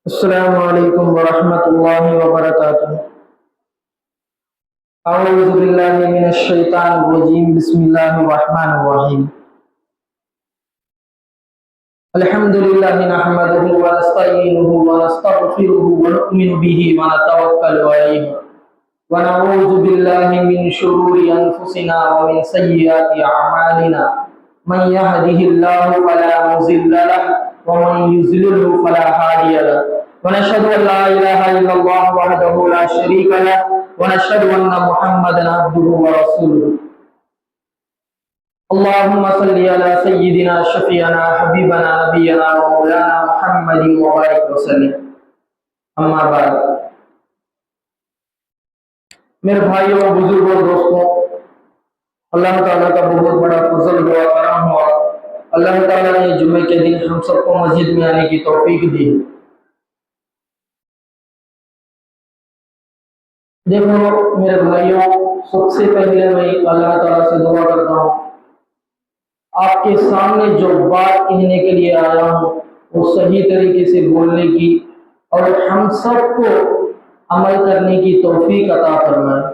السلام علیکم ورحمۃ اللہ وبرکاتہ۔ اعوذ باللہ من الشیطان الرجیم، بسم اللہ الرحمن الرحیم۔ الحمد للہ نحمدہ ونستعینہ ونستغفرہ ونؤمن بہ ونتوکل علیہ ونعوذ باللہ من شرور انفسنا ومن سیئات اعمالنا، من یہدہ اللہ فلا مضل لہ ومن یضلل فلا ہادی لہ، ونشهد ان لا اله الا الله وحده لا شريك له ونشهد ان محمدا عبده ورسوله۔ اللهم صل على سيدنا شفيعنا حبيبنا نبينا ومولانا محمد وبارك وسلم، اما بعد۔ میرے بھائیوں، بزرگوں، دوستوں، اللہ تعالیٰ کا بہت بڑا فضل و کرم ہوا۔ اللہ تعالیٰ نے جمعے کے دن ہم سب کو مسجد میں آنے کی توفیق دی۔ دیکھو میرے بھائیوں، سب سے پہلے میں اللہ تعالیٰ سے دعا کرتا ہوں، آپ کے سامنے جو بات کہنے کے لیے آیا ہوں وہ صحیح طریقے سے بولنے کی اور ہم سب کو عمل کرنے کی توفیق عطا فرمائے۔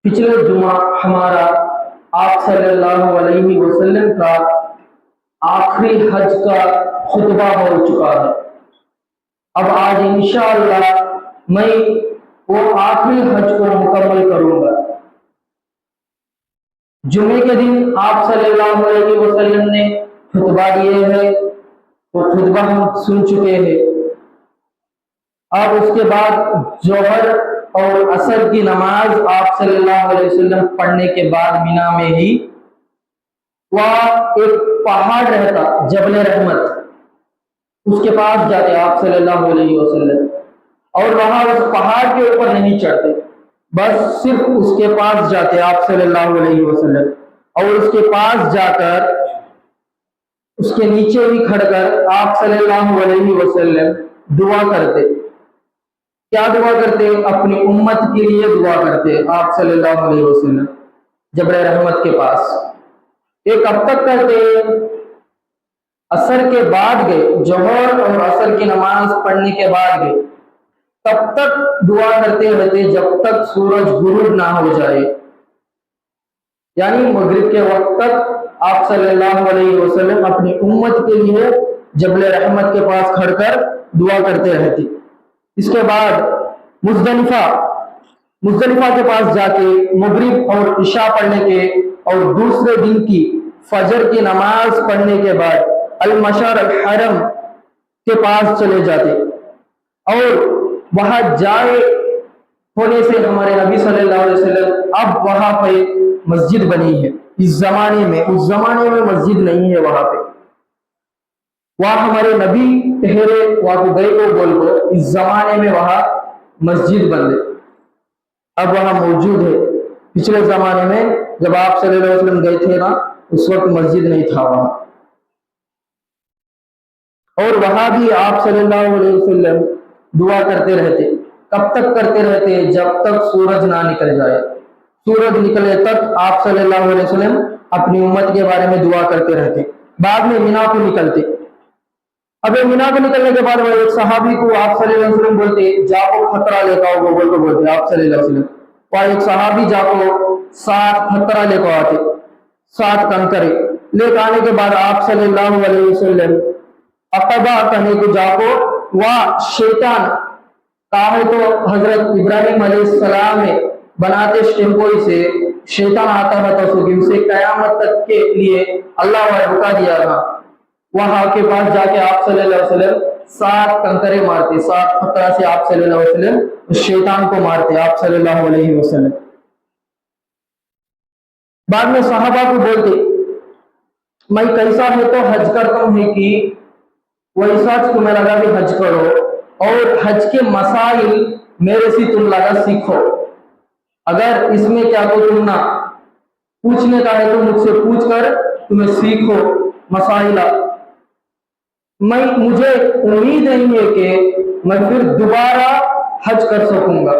پچھلے جمعہ ہمارا آپ صلی اللہ علیہ وسلم کا آخری حج کا خطبہ ہو چکا ہے۔ اب آج انشاءاللہ میں وہ آخری حج کو مکمل کروں گا۔ جمعے کے دن آپ صلی اللہ علیہ وسلم نے خطبہ دیے ہیں، وہ خطبہ ہم سن چکے ہیں۔ اب اس کے بعد ظہر اور عصر کی نماز آپ صلی اللہ علیہ وسلم پڑھنے کے بعد مینا میں ہی وہاں ایک پہاڑ رہتا جبل رحمت، اس کے پاس جاتے آپ صلی اللہ علیہ وسلم، اور وہاں اس پہاڑ کے اوپر نہیں چڑھتے، بس صرف اس کے پاس جاتے آپ صلی اللہ علیہ وسلم، اور اس کے پاس جا کر اس کے نیچے بھی کھڑ کر آپ صلی اللہ علیہ وسلم دعا کرتے۔ کیا دعا کرتے؟ اپنی امت کے لیے دعا کرتے آپ صلی اللہ علیہ وسلم جبل رحمت کے پاس۔ ایک اب تک کرتے، عصر کے بعد گئے، ظہر اور عصر کی نماز پڑھنے کے بعد گئے، تب تک دعا کرتے رہتے جب تک سورج غروب نہ ہو جائے، یعنی مغرب کے وقت تک آپ صلی اللہ علیہ وسلم اپنی امت کے لیے جبل رحمت کے پاس کھڑ کر دعا کرتے رہتے۔ اس کے بعد مزدلفہ کے پاس جا کے مغرب اور عشاء پڑھنے کے اور دوسرے دن کی فجر کی نماز پڑھنے کے بعد المشعر الحرم کے پاس چلے جاتے، اور وہاں جائے ہونے سے ہمارے نبی صلی اللہ علیہ وسلم اب وہاں پہ مسجد بنی ہے۔ اس زمانے میں مسجد نہیں ہے وہاں پہ، وہاں ہمارے نبی ٹھہرے وہاں کو گئے کو بول کو اس زمانے میں وہاں مسجد بن گئی، اب وہاں موجود ہے۔ پچھلے زمانے میں جب آپ صلی اللہ علیہ وسلم گئے تھے نا، اس وقت مسجد نہیں تھا وہاں، اور وہاں بھی آپ صلی اللہ علیہ وسلم دعا کرتے رہتے۔ کب تک کرتے رہتے؟ جب تک سورج نہ نکل جائے۔ سورج نکلے تک آپ صلی اللہ علیہ وسلم اپنی امت کے بارے میں دعا کرتے رہتے۔ بعد میں مینا کو نکلتے۔ اب مینا کو نکلنے کے بعد وہ ایک صحابی کو آپ صلی اللہ علیہ وسلم بولتے، جاؤ خطرہ لے کے آؤ، وہ بول کو بولتے آپ صلی اللہ علیہ وسلم، اور ایک صحابی جا کو 7 خطرہ لے کے آتے، 7 کنکرے لے کے آنے کے بعد آپ صلی اللہ علیہ وسلم عقبہ کہنے کو جا کو وہاں شیطان کہا تو حضرت ابراہیم علیہ السلام بناتے اسٹیمپوئی سے شیطان آتا رہتا، اسے قیامت تک کے لیے اللہ نے رکا دیا تھا۔ وہاں کے پاس جا کے آپ صلی اللہ علیہ وسلم 7 کنکرے مارتے، 7 خطرہ سے آپ صلی اللہ علیہ وسلم اس شیطان کو مارتے آپ صلی اللہ علیہ وسلم۔ بعد میں صحابہ کو بولتے، میں کیسا ہے تو حج کرتا ہوں کہ ویسا تمہیں لگا بھی حج کرو، اور حج کے مسائل میرے سے تم لگا سیکھو، اگر اس میں کیا تو تم نہ پوچھنے کا ہے تو مجھ سے پوچھ کر تمہیں سیکھو مسائل۔ مجھے امید نہیں ہے کہ میں پھر دوبارہ حج کر سکوں گا،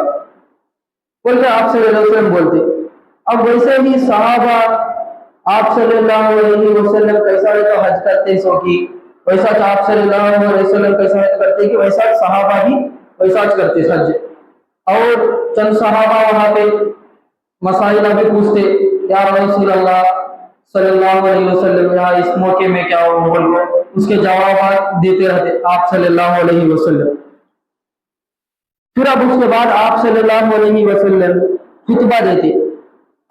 بولتے آپ صلی اللہ علیہ وسلم بولتے۔ اب ویسے بھی صحابہ آپ صلی اللہ علیہ وسلم کیسا ہے تو حج کرتے سو کی वैसा आप सल्लल्लाहु अलैहि वसल्लम कैसा करते कि वैसा सहाबा भी वैसा करते सज। और चंद सहाबा वहां पे मसाइल भी पूछते, या रसूल अल्लाह सल्लल्लाहु अलैहि वसल्लम यहाँ इस मौके में क्या हो, बोलो उसके जवाब देते रहते आप सल्लल्लाहु अलैहि वसल्लम। फिर अब उसके बाद आप सल्लल्लाहु अलैहि वसल्लम खुतबा देते।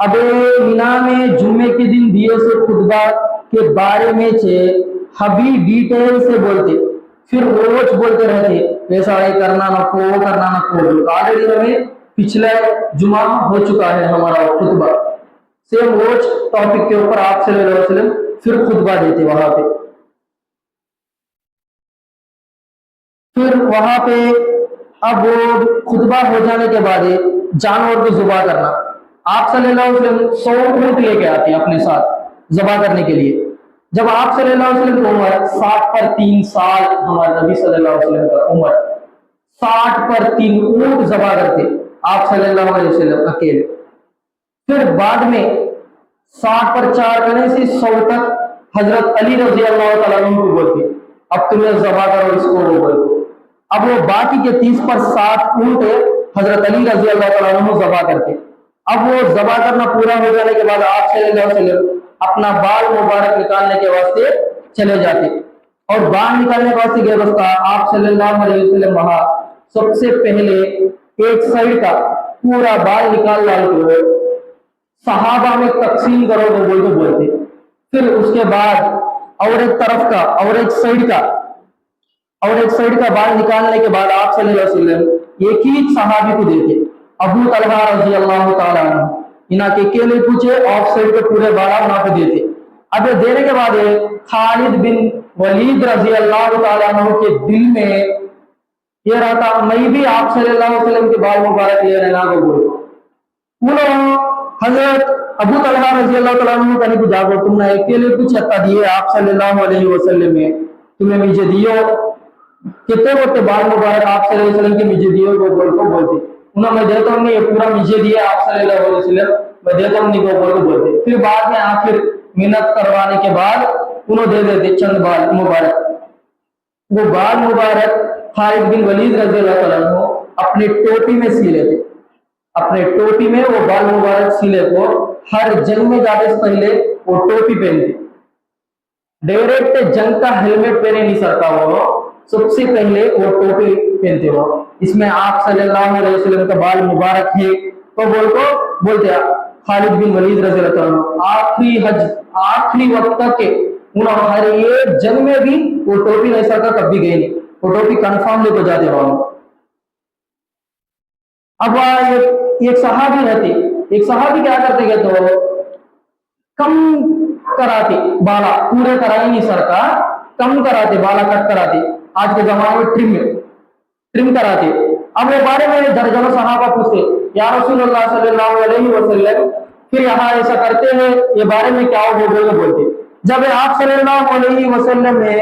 अब मिना में जुम्मे के दिन दिए से खुतबा के बारे में हबी डिटेल से बोलते, फिर रोज बोलते रहते ऐसा ये करना ना को, वो करना ना को। ऑलरेडी हमें पिछले जुमा हो चुका है हमारा खुतबा, सेम रोज टॉपिक के ऊपर आप सल्लल्लाहु अलैहि वसल्लम फिर खुतबा देते वहां पे। फिर वहां पे अब खुतबा हो जाने के बाद जानवर को ज़ुबा करना, आप सल्लल्लाहु अलैहि वसल्लम 100 ऊंट लेके आते हैं अपने साथ ज़बा करने के लिए। जब आप सल्लल्लाहु अलैहि वसल्लम की उम्र 60 पर 3 साल, हमारे नबी सल्लल्लाहु अलैहि वसल्लम का उम्र 60 पर 3 ऊंट ज़बा करते आप सल्लल्लाहु अलैहि वसल्लम अकेले। फिर बाद में 60 पर 4 करने से 100 तक हजरत अली रजी अल्लाह तआला अन्हु को बोलते अब तुम्हें ज़बा करो इसको, वो बोलते। अब वो बाकी के 30 पर 7 ऊंट हजरत अली रजी अल्लाह तआला अन्हु ज़बा करते। अब वो ज़बा करना पूरा हो जाने के बाद आप सल्लल्लाहु अलैहि वसल्लम अपना बाल मुबारक निकालने के वास्ते चले जाते, और बाल निकालने के वास्ते व्यवस्था आप सल्लल्लाहु अलैहि वसल्लम वहां सबसे पहले एक साइड का पूरा बाल निकाल डाल को सहाबा में तकसीम करो तो बोलते। फिर उसके बाद और एक तरफ का और एक साइड का बाल निकालने के बाद आप सल्लल्लाहु अलैहि वसल्लम एक ही सहाबी को देते, अबू तलहा रजी अल्लाह तआला अन्हु। इना के केले पूछे ऑफ साइड के पूरे बारह वहां पे देते। अब देने के बाद खालिद बिन वलीद रजी अल्लाह तआला अन्हु के दिल में ये रहता मैं भी आप सल्लल्लाहु अलैहि वसल्लम के बाल मुबारक ले रहना को बोलो। हजरत अबू तलहा रजी अल्लाह तआला अन्हु कहने को जागो तुमने अकेले कुछ हत्ता दिए आप सल्लल्लाहु अलैहि वसल्लम में, तुम्हें मुझे दियो कितने बोलते बाल मुबारक आप सल्लल्लाहु अलैहि वसल्लम के मुझे दियो को बोलते। उन्होंने मैं देता हूँ ये पूरा मुझे दिया आप सल्लल्लाहु अलैहि वसल्लम, मैं देता हूँ को बोलते। फिर बाद में आखिर मिन्नत करवाने के बाद उन्होंने दे देते चंद बाल मुबारक। वो बाल मुबारक खालिद बिन वलीद रज़ी अल्लाह तआला अन्हु अपने टोपी में सी लेते, अपने टोपी में वो बाल मुबारक सीले को हर जंग में जाने से पहले वो टोपी पहनते। डायरेक्ट जंग का हेलमेट पहने नहीं सकता वो, सबसे पहले वो टोपी पहनते हो। इसमें आप सल्लल्लाहु अलैहि वसल्लम का बाल मुबारक है तो बोलते खालिद बिन वलीद रज़ी अल्लाह आखिरी वक्त तक के उन्होंने हर एक जंग में भी वो टोपी नहीं सका, कभी गए नहीं, वो टोपी कंफर्म लेकर जाते वहां। अब एक सहाबी रहते, एक सहाबी क्या करते गए तो कम कराते बाला, पूरे कराई नहीं सरका, कम कराते बाला कट कराते, आज के जमाने में ट्रिम कराते। अब ये बारे में दर्जनों सहाबा पूछते या रसूलुल्लाह सल्लल्लाहु अलैहि वसल्लम फिर यहाँ ऐसा करते हैं ये बारे में क्या हो बोलते। जब आप सल्लल्लाहु अलैहि वसल्लम ने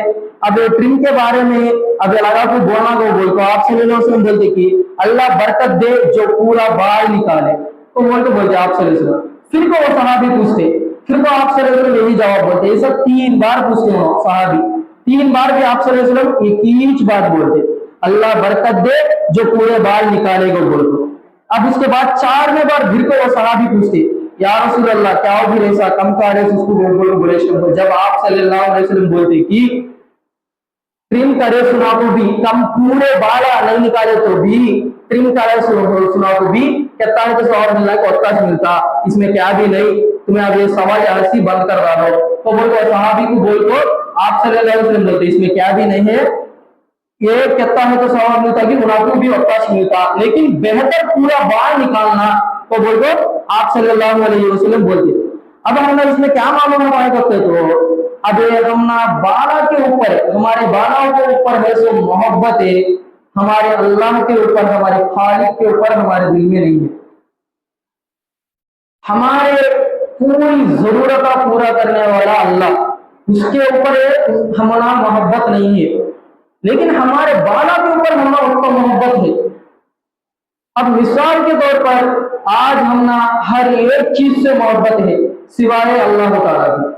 अब ट्रिम के बारे में अब लगा को बोलना को बोल तो आप सल्लल्लाहु अलैहि वसल्लम बोलते कि अल्लाह बरकत दे जो पूरा बाल निकाले, तो बोलते आप सल्लल्लाहु अलैहि वसल्लम। फिर को वो सहाबी पूछते, फिर को आप सल्लल्लाहु अलैहि वसल्लम यही जवाब बोलते। ये सब 3 बार पूछते हो सहाबी, 3 बार भी आप सल्लल्लाहु अलैहि वसल्लम एक ही बात बोलते अल्लाह बरकत दे जो पूरे बाल निकाले को बोलते। अब उसके बाद 4वें बार फिर को वो सहाबी पूछते या रसूल अल्लाह क्या भी ऐसा कम का उसको बोले। जब आप सल्लल्लाहु अलैहि वसल्लम बोलते कि ट्रिम करे सुना को भी कम पूरे बाल नहीं निकाले तो भी ट्रिम करे सुना को भी कहता है तो सवाल मिलना को अवकाश मिलता, इसमें क्या भी नहीं, तुम्हें अब ये सवाल ऐसी बंद करवा दो। तो बोलते सहाबी को बोल को आप सल्लल्लाहु अलैहि वसल्लम बोलते इसमें क्या भी नहीं है, ये कहता है तो सवाल मिलता कि मुनाफिक भी अवकाश मिलता, लेकिन बेहतर पूरा बाल निकालना तो बोलते आप सल्लल्लाहु अलैहि वसल्लम बोलते। अब हमने इसमें क्या मालूम हमारे करते तो अब हमना बाला के ऊपर हमारे बालाओं के ऊपर है सो मोहब्बत है, हमारे अल्लाह के ऊपर हमारे खालिक के ऊपर हमारे दिल में नहीं है। हमारे पूरी जरूरत पूरा करने वाला अल्लाह, उसके ऊपर हमारा मोहब्बत नहीं है, लेकिन हमारे बाला के ऊपर हमारा उसका मोहब्बत है। अब मिसाल के तौर पर आज हमना हर एक चीज से मोहब्बत है सिवाय अल्लाह ताला की।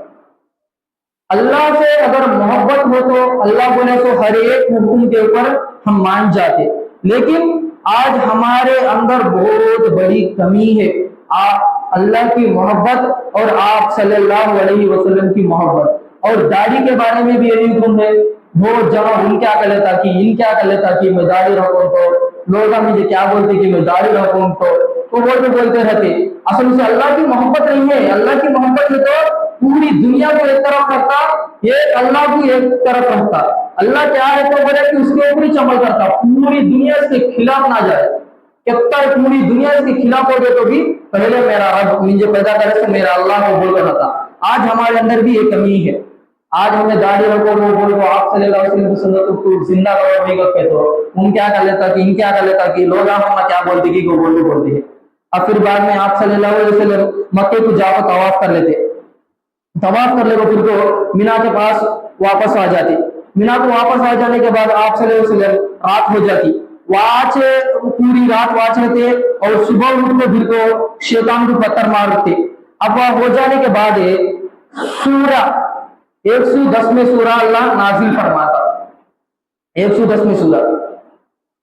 अल्लाह से अगर मोहब्बत हो तो अल्लाह बोले तो हर एक हुक्म के ऊपर हम मान जाते, लेकिन आज हमारे अंदर बहुत बड़ी कमी है। अल्लाह की मोहब्बत और आप सल्लल्लाहु अलैहि वसल्लम की मोहब्बत। और दाढ़ी के बारे में भी यही हुक्म है। बहुत जगह इन क्या कर लेता कि इन क्या कर लेता कि मैं दाढ़ी रखूं तो लोग मुझे क्या बोलते कि मैं दाढ़ी रखूं तो वो बोलते रहते। असल से अल्लाह की मोहब्बत नहीं है। अल्लाह की मोहब्बत है तो पूरी दुनिया को एक तरफ रखता, ये अल्लाह को एक तरफ रखता। अल्लाह क्या है तो बोले कि उसके ऊपर ही चमल करता, पूरी दुनिया से खिलाफ ना जाए। कितना पूरी दुनिया इसके खिलाफ हो गए तो भी पहले मेरा रब मुझे पैदा करे तो मेरा अल्लाह को बोल रहा था। आज हमारे अंदर भी ये कमी है। आज हमें दाढ़ी रखो वो बोल को आप सल्लल्लाहु अलैहि वसल्लम की सुन्नत को जिंदा करो नहीं करते तो उन क्या कर लेता कि इन क्या कर लेता कि लोग हम क्या बोलते कि वो बोलते हैं। अब फिर बाद में आप सल्लल्लाहु अलैहि वसल्लम मक्के को जाकर तवाफ कर लेते, तवाफ कर ले तो फिर तो मीना के पास वापस आ जाती। मीना को वापस आ जाने के बाद आप सल्लल्लाहु अलैहि वसल्लम रात हो जाती, वाच पूरी रात वाच रहते और सुबह उठ के फिर को शैतान को पत्थर मारते। अब वह हो जाने के बाद सूरा 110वें सूरा अल्लाह नाजिल फरमाता, 110वें सूरा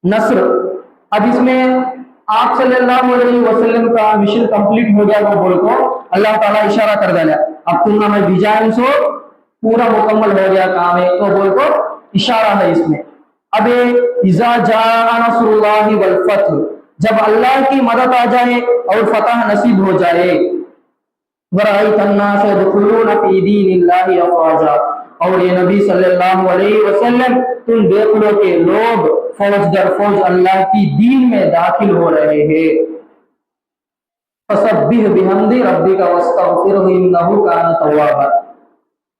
नस्र। अब इसमें आप सल्लल्लाहु अलैहि वसल्लम का मिशन कंप्लीट हो गया वो बोल को अल्लाह ताला इशारा कर दिया, अब तुम में विजय सो पूरा मुकम्मल हो गया काम है तो बोल को इशारा है इसमें। अब इज़ा जाअ नस्रुल्लाहि वल फत्ह, जब अल्लाह की मदद आ जाए और फतह नसीब हो जाए, वराइतन्नास यदखुलूना फी दीनिल्लाहि अफ़वाजा, और ये नबी सल्लल्लाहु अलैहि वसल्लम तुम देख लो कि लोग फौज दर फौज अल्लाह की दीन में दाखिल हो रहे हैं। फसब्बिह बिहम्दि रब्बिका वस्तगफिरहु इन्नहु कान तव्वाबा,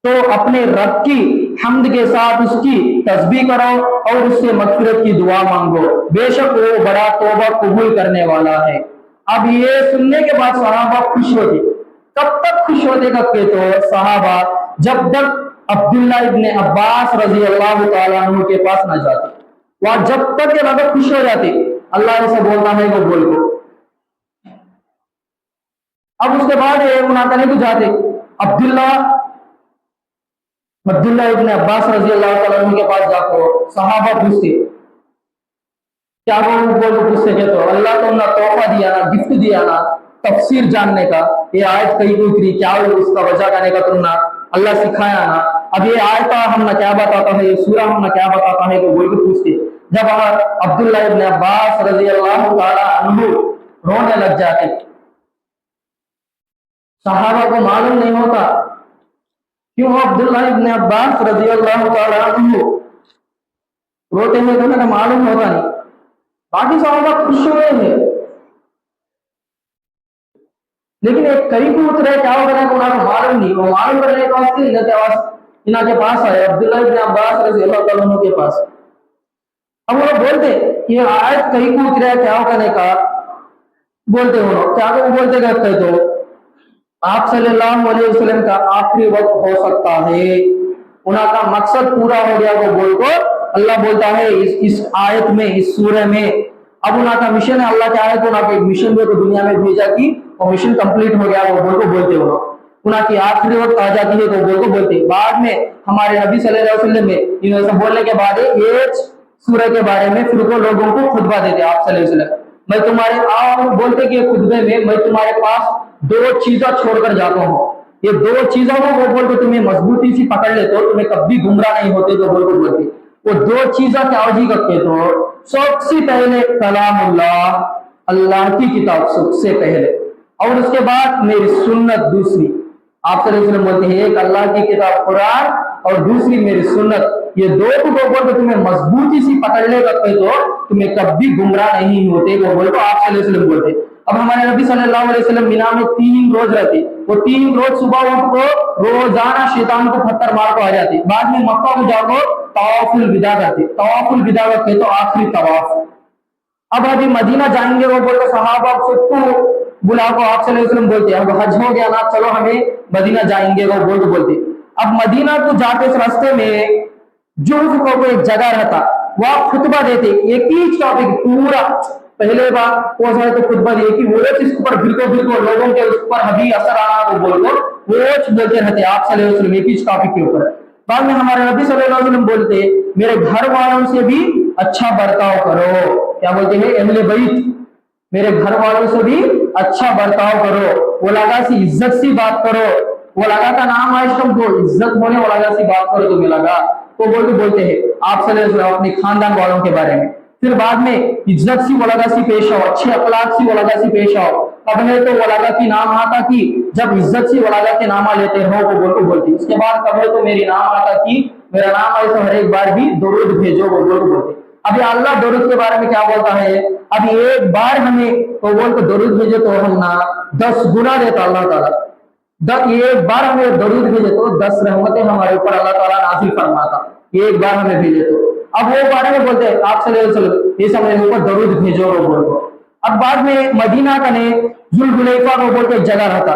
तो अपने रब की हम्द के साथ उसकी तस्बीह करो और उससे मगफिरत की दुआ मांगो, बेशक वो बड़ा तौबा कबूल करने वाला है। अब ये सुनने के बाद सहाबा खुश होते। कब तक खुश होते करके तो सहाबा जब तक अब्दुल्ला इब्ने अब्बास रजी अल्लाह तआला अन्हु के पास न जाते, वह जब तक ये रब खुश हो जाते अल्लाह से बोलना है वो बोल को। अब उसके बाद मुनाकले को जाते अब्दुल्ला इब्ने अब्बास रजी अल्लाह तआला अन्हु के पास जाकर सहाबा पूछते, क्या वो बोल पूछते के तो अल्लाह तो ना तोहफा दिया ना गिफ्ट दिया ना तफसीर जानने का, ये आयत कहीं को उतरी क्या हो उसका वजह करने का तुमने अल्लाह सिखाया ना। अब ये आयत हम ना क्या बताता है, ये सूरा हम ना क्या बताता है, तो बोल के पूछते। जब अब्दुल्ला इब्ने अब्बास रजी अल्लाह तआला अन्हु रोने लग जाते, सहाबा को मालूम नहीं होता क्यों अब्दुल्ला इब्ने अब्बास रजी अल्लाह तआला अन्हु रोते हैं, तो उन्हें मालूम होता नहीं। बाकी सहाबा खुश हुए हैं, लेकिन एक करीब उतरे क्या हो गया उन्हें मालूम नहीं। वो मालूम करने के वास्ते इनके पास आए, अब्दुल्ला इब्ने अब्बास रजी अल्लाह तआला अन्हु के पास। अब वो बोलते ये आयत कहीं को उतरा क्या करने का, बोलते हो क्या वो बोलते कहते तो आप सल्लल्लाहु अलैहि वसल्लम का आखिरी वक्त हो सकता है, उनका मकसद पूरा हो गया वो बोल को अल्लाह बोलता है इस आयत में, इस सूरह में। अब उनका मिशन है, अल्लाह क्या है तो उनका मिशन को दुनिया में भेजा कि और मिशन कंप्लीट हो गया वो बोल को बोलते हो। उनकी आखिरी वक्त आ जाती है तो बोल को बोलते। बाद में हमारे नबी सल्लल्लाहु अलैहि वसल्लम में इन बोलने के बाद ये सूरह के बारे में फिर को लोगों को खुतबा देते आप सल्लल्लाहु अलैहि वसल्लम, मैं तुम्हारे बोलते कि खुतबे में मैं तुम्हारे पास दो चीजें छोड़कर जाता हूँ, ये दो चीजों को वो बोल के तुम्हें मजबूती से पकड़ लेते हो, तुम्हें कभी गुमराह नहीं होते तो बोल को बोलते। वो दो चीजें क्या जी करते तो सबसे पहले कलामुल्लाह, अल्लाह की किताब सबसे पहले, और उसके बाद मेरी सुन्नत दूसरी। आप सल्लल्लाहु अलैहि वसल्लम बोलते हैं एक अल्लाह की किताब कुरान और दूसरी मेरी सुन्नत, ये दो को बोल के तुम्हें मजबूती से पकड़ ले करते तो तुम्हें कभी गुमराह नहीं होते वो बोल को आप सल्लल्लाहु अलैहि वसल्लम बोलते। अब हमारे नबी सल्लल्लाहु अलैहि वसल्लम मिना में 3 रोज रहते, वो 3 रोज सुबह उठ को रोजाना शैतान को पत्थर मार को आ जाते, बाद में मक्का को जाकर तवाफुल विदा करते, तवाफुल विदा करते तो आखिरी तवाफ। अब अभी मदीना जाएंगे वो बोलते सहाबा सबको बुला को आप सल्लल्लाहु अलैहि वसल्लम बोलते अब हज हो गया ना चलो हमें मदीना जाएंगे वो बोलते। अब मदीना को जाते इस रास्ते में जुल्फ को एक जगह रहता, वह खुतबा देते एक ही टॉपिक पूरा। पहले बार कौन सा तो खुतबा दिए कि वो इसके ऊपर बिल्कुल लोगों के उस पर हबी असर आना वो बोल को रोज बोलते रहते आप सल्लल्लाहु अलैहि वसल्लम एक ही टॉपिक के ऊपर। बाद में हमारे नबी सल्लल्लाहु अलैहि वसल्लम बोलते मेरे घर वालों से भी अच्छा बर्ताव करो। क्या बोलते हैं? अहले बैत, मेरे घर वालों से भी अच्छा बर्ताव करो, वो लगा सी इज्जत सी बात करो, वो लगा का नाम आज तुमको इज्जत होने वो लगा सी बात करो तुम्हें लगा, तो बोलते हैं आप सल्लल्लाहु अलैहि वसल्लम अपने खानदान वालों के बारे में। फिर बाद में इज्जत सी वो लगा सी पेश आओ, अच्छे अखलाक सी वो लगा सी पेश आओ। अब है तो वो लगा की नाम आता कि जब इज्जत सी वो लगा के नामा लेते हो वो बोलती। उसके बाद कब है तो मेरी नाम आता कि मेरा नाम आए तो हर एक बार भी दरूद भेजो वो बोलते। अभी अल्लाह दरूद के बारे में क्या बोलता है? अभी एक बार हमें तो बोल तो दरूद भेजे तो हम ना 10 गुना देता अल्लाह ताला। एक बार हमें दरूद भेजे तो 10 रहमतें हमारे ऊपर अल्लाह ताला नाज़िल फरमाता, एक बार हमें भेजे तो। अब वो बारे में बोलते हैं आप सल्लल्लाहु अलैहि वसल्लम ये सब मेरे ऊपर दरूद भेजो वो बोलो। अब बाद में मदीना का ने जुल्हुलैफा को बोल के जगह रहता,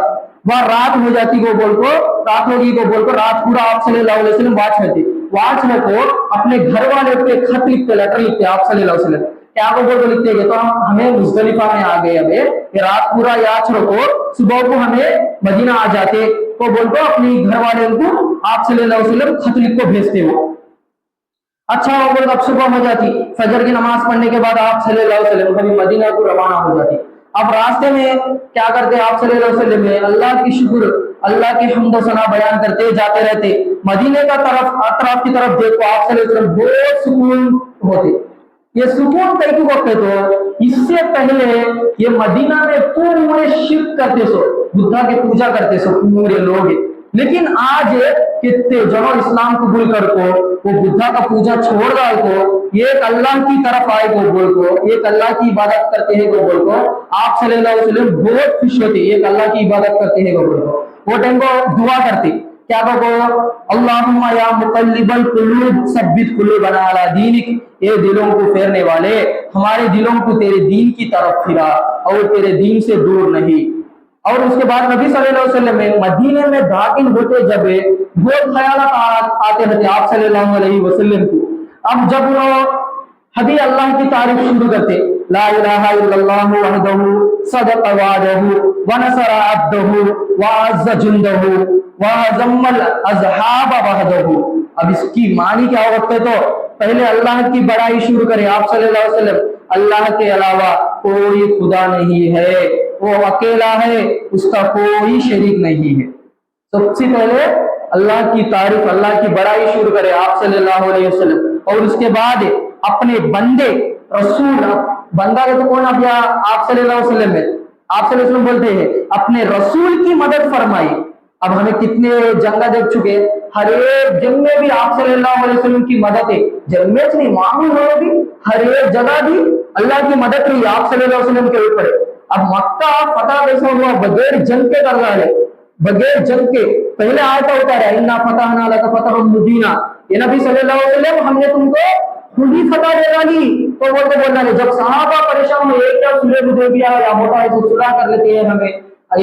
वहां रात हो जाती को बोल को, रात होगी को बोल को, रात पूरा आप सल्लल्लाहु अलैहि वसल्लम वाच रहती, वाच में को अपने घर वाले पे खत लिखते, लेटर लिखते आप सल्लल्लाहु अलैहि वसल्लम क्या को बोल लिखते हैं तो हम हमें मुज़दलिफा में आ गए, अबे ये रात पूरा याच रखो, सुबह को हमें मदीना आ जाते तो बोल को अपनी घर वाले को आप सल्लल्लाहु अलैहि वसल्लम खत लिख को भेजते हो। अच्छा वो बोल अब सुबह हो जाती, फजर की नमाज पढ़ने के बाद आप सल्लल्लाहु अलैहि वसल्लम कभी मदीना को रवाना हो जाती। अब रास्ते में क्या करते आप सल्लल्लाहु अलैहि वसल्लम अल्लाह की शुक्र अल्लाह की हम्द सना बयान करते जाते रहते। मदीने का तरफ अतराफ की तरफ देखो आप सल्लल्लाहु अलैहि वसल्लम बहुत सुकून होते। ये सुकून कई वक्त तो इससे पहले ये मदीना में पूरे शिरक करते सो, बुद्धा की पूजा करते सो पूरे लोग, लेकिन आज कितने जनो इस्लाम कबूल कर को वो बुद्धा का पूजा छोड़ डाल को एक अल्लाह की तरफ आए को बोल को, एक अल्लाह की इबादत करते हैं को बोल को आप सल्लल्लाहु अलैहि वसल्लम बहुत खुश होते, एक अल्लाह की इबादत करते हैं को बोल को। वो टाइम को दुआ करते क्या कहो अल्लाहुम्मा या मुक़ल्लिबल कुलूब सब्बित कुलूबना अला दीनिक, ये दिलों को फेरने वाले हमारे दिलों को तेरे दीन की तरफ फिरा और तेरे दीन से दूर नहीं। और उसके बाद नबी सल्लल्लाहु अलैहि वसल्लम मदीने में दाखिल होते जब बहुत ख्यालात आते रहते आप सल्लल्लाहु अलैहि वसल्लम को। अब जब उन्होंने हदी अल्लाह की तारीफ शुरू करते ला इलाहा इल्लल्लाहु वहदहु सदक़ वअदहु व नसर अब्दहु व अज़्ज़ जुंदहु व हज़म्मल अज़हाब वहदहु। अब इसकी मानी क्या होता है तो पहले अल्लाह की बड़ाई शुरू करें आप सल्लल्लाहु अलैहि वसल्लम, अल्लाह के अलावा कोई खुदा नहीं है, वो अकेला है, उसका कोई शरीक नहीं है। सबसे पहले अल्लाह की तारीफ अल्लाह की बड़ाई शुरू करें आप सल्लल्लाहु अलैहि वसल्लम। और उसके बाद अपने बंदे रसूल, बंदा तो कौन अब आप सल्लल्लाहु अलैहि वसल्लम है, आप सल्लल्लाहु अलैहि वसल्लम बोलते हैं अपने रसूल की मदद फरमाई। अब हमें कितने जंगा देख चुके, हर एक जंग में भी आप सल्लल्लाहु अलैहि वसल्लम की मदद है, जंग में नहीं मामूल हो भी हर एक जगह भी अल्लाह की मदद रही आप सल्लल्लाहु अलैहि वसल्लम के ऊपर। अब मक्का फतह कैसा हुआ बगैर जंग के कर रहा है, बगैर जंग के पहले आयता होता है इन्ना फतहना लका फतहन मुबीना, ये नबी सल्लल्लाहु अलैहि वसल्लम हमने तुमको खुद ही फतह दे डाली। तो बोलते बोलना नहीं, जब सहाबा परेशान हुए क्या सुलह हुदैबिया या होता है तो सुलह कर लेते हैं हमें,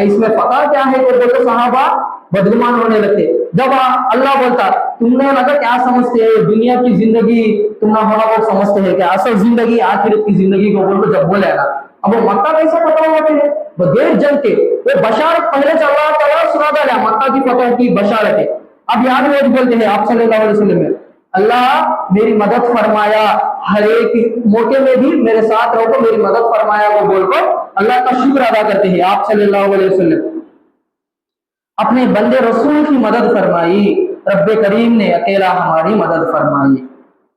इसमें फतह क्या है तो बोलते सहाबा बदगुमान होने लगते। जब अल्लाह बोलता तुमने लगा क्या समझते है दुनिया की जिंदगी तुमने होना वो समझते हैं क्या असल जिंदगी आखिरत की जिंदगी को बोल जब बोले ना। अब वो मक्का कैसा फतह होते हैं बगैर जंग के, वो बशारत पहले अल्लाह ताला सुना डाला मक्का की फतह की बशारत है। अब याद रोज बोलते हैं आप सल्लल्लाहु अलैहि वसल्लम अल्लाह मेरी मदद फरमाया, हर एक मौके में भी मेरे साथ रहो मेरी मदद फरमाया वो बोलकर अल्लाह का शुक्र अदा करते हैं आप सल्लल्लाहु अलैहि वसल्लम। अपने बंदे रसूल की मदद फरमाई, रब्बे करीम ने अकेला हमारी मदद फरमाई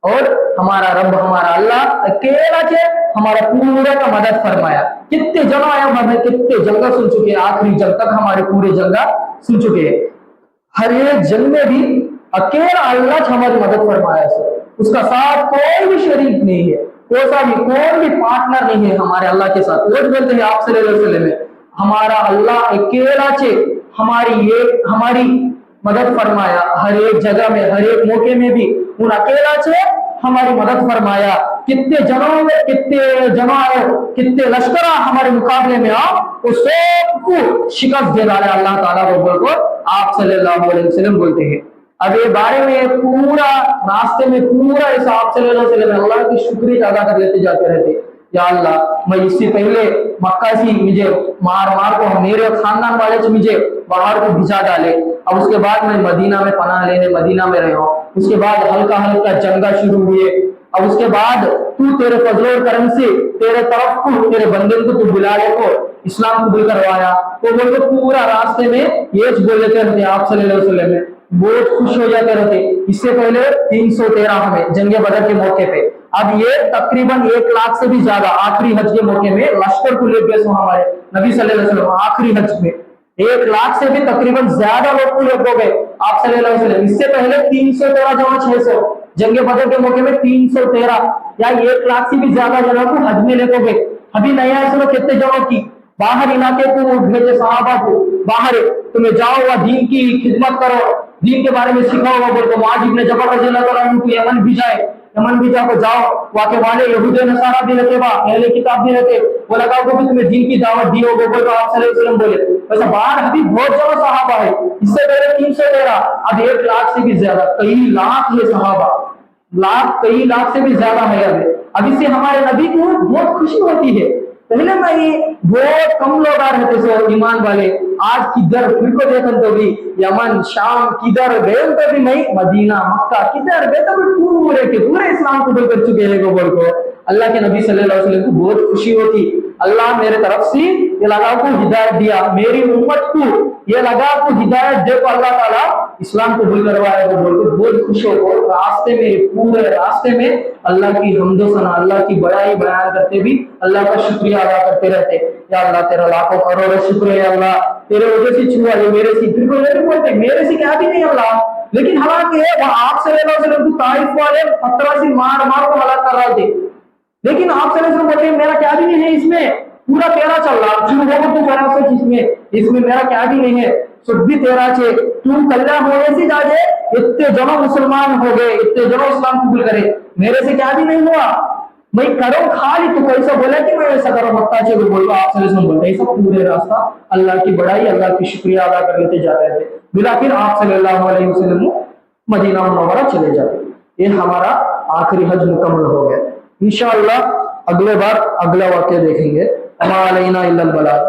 और हमारा रब हमारा अल्लाह अकेला के हमारा पूरा का मदद फरमाया। कितने जगह आया हमें कितने जंगा सुन चुके हैं, आखिरी जंग तक हमारे पूरे जंगा सुन चुके हैं, हर एक जंग में भी अकेला अल्लाह हमारी मदद फरमाया है, उसका साथ कोई भी शरीक नहीं है, कोई भी पार्टनर नहीं है हमारे अल्लाह के साथ। वो बोलते हैं आप सल्लल्लाहु अलैहि वसल्लम हमारा अल्लाह अकेला चे हमारी मदद फरमाया, हर एक जगह में हर एक मौके में भी उन अकेला से हमारी मदद फरमाया। कितने जनों में कितने जमा आए कितने लश्करा हमारे मुकाबले में आओ तो सबको शिकस्त दे डाले अल्लाह ताला को बोलकर आप सल्लल्लाहु अलैहि वसल्लम बोलते हैं। अब ये बारे में पूरा रास्ते में पूरा ऐसा आप सल्लल्लाहु अलैहि वसल्लम अल्लाह की शुक्रिया अदा कर लेते जाते रहते। या अल्लाह मैं इससे पहले मक्का से मुझे मार मार को मेरे खानदान वाले से मुझे बाहर को भिजा डाले, अब उसके बाद मैं मदीना में पनाह लेने मदीना में रहा, उसके बाद हल्का हल्का जंगा शुरू हुए, अब उसके बाद तू तेरे फजल और करम से तेरे तरफ को तेरे बंदे को तू बुला ले को इस्लाम कबूल करवाया। तो वो लोग पूरा रास्ते में ये बोल लेते रहते आप सल्लल्लाहु अलैहि वसल्लम में बहुत खुश हो जाते रहते। इससे पहले 313 में जंगे बदर के मौके पे, अब ये तकरीबन 1 लाख से भी ज्यादा आखिरी हज के मौके में लश्कर को ले गए हमारे नबी सल्लल्लाहु अलैहि वसल्लम आखिरी हज में 1 लाख से भी तकरीबन ज्यादा लोग को हो गए आप सल्लल्लाहु अलैहि वसल्लम। इससे पहले 313 जमा 600 जंगे बदर के मौके में 313 या 1 लाख से भी ज्यादा जनों को हज में लेके गए। अभी नया इसमें कितने जनों की बाहर इलाके को भेजे सहाबा को बाहर तुम्हें जाओ वह दीन की खिदमत करो, दीन के बारे में सिखाओ, बोल तो मुआज़ इब्न जबल रज़ियल्लाहु अन्हु को यमन भिजाए, यमन भिजा को जाओ वहाँ के वाले यहूद नसारा भी रहते बा पहले किताब भी रहते वो लगाओ को भी तुम्हें दीन की दावत दी होगी, बोल तो आप सल्लल्लाहु अलैहि वसल्लम बोले। वैसे बाहर अभी बहुत ज्यादा सहाबा है, इससे पहले 313 अब 1 लाख से भी ज्यादा कई लाख ये सहाबा कई लाख से भी ज्यादा है। अब इससे हमारे नबी को बहुत खुशी होती है। पहले में बहुत कम लोग आ रहे थे ईमान वाले, आज किधर फिर को देखन तो भी यमन शाम किधर गए तो भी नहीं मदीना मक्का किधर गए तो भी पूरे के पूरे इस्लाम कबूल कर चुके हैं को बोल को अल्लाह के नबी सल्लल्लाहु अलैहि वसल्लम को बहुत खुशी होती। अल्लाह मेरे तरफ से ये लगा को हिदायत दिया, मेरी उम्मत को ये लगा को हिदायत दे को अल्लाह ताला इस्लाम कबूल करवाए को बोल को बहुत खुश हो को रास्ते में पूरे रास्ते में अल्लाह की हम्दो सना अल्लाह की बड़ाई बयान करते भी अल्लाह का शुक्रिया अदा करते रहते। या अल्लाह तेरा लाखों करोड़ों शुक्र है अल्लाह, तेरे वजह से छुआ ये मेरे से फिर को नहीं बोलते मेरे से क्या भी नहीं अल्लाह, लेकिन हालांकि आप सल्लल्लाहु अलैहि वसल्लम को ताइफ वाले पत्थर से मार मार को हलाक कर रहे थे, लेकिन आप सल्लल्लाहु अलैहि वसल्लम बोलते मेरा क्या भी नहीं है, इसमें पूरा तेरा चल रहा जो होगा तू बना सच इसमें मेरा क्या भी नहीं है, सब भी तेरा छे तू कल्याण होने से जाके इतने जनो मुसलमान हो गए, इतने जनो इस्लाम कबूल करे, मेरे से क्या भी नहीं हुआ, मैं करो खाली तू कैसा बोला कि मैं ऐसा करो मक्का से बोलो आप सल्लल्लाहु अलैहि वसल्लम बोलते सब पूरे रास्ता अल्लाह की बड़ाई अल्लाह की शुक्रिया अदा कर लेते जाते थे। बिला फिर आप सल्लल्लाहु अलैहि वसल्लम मदीना मुनव्वरा चले जाते। ये हमारा आखिरी हज मुकम्मल हो गया। इंशाअल्लाह अगले बार अगला वाक्य देखेंगे। अमा अलैना इल्लल बलाग।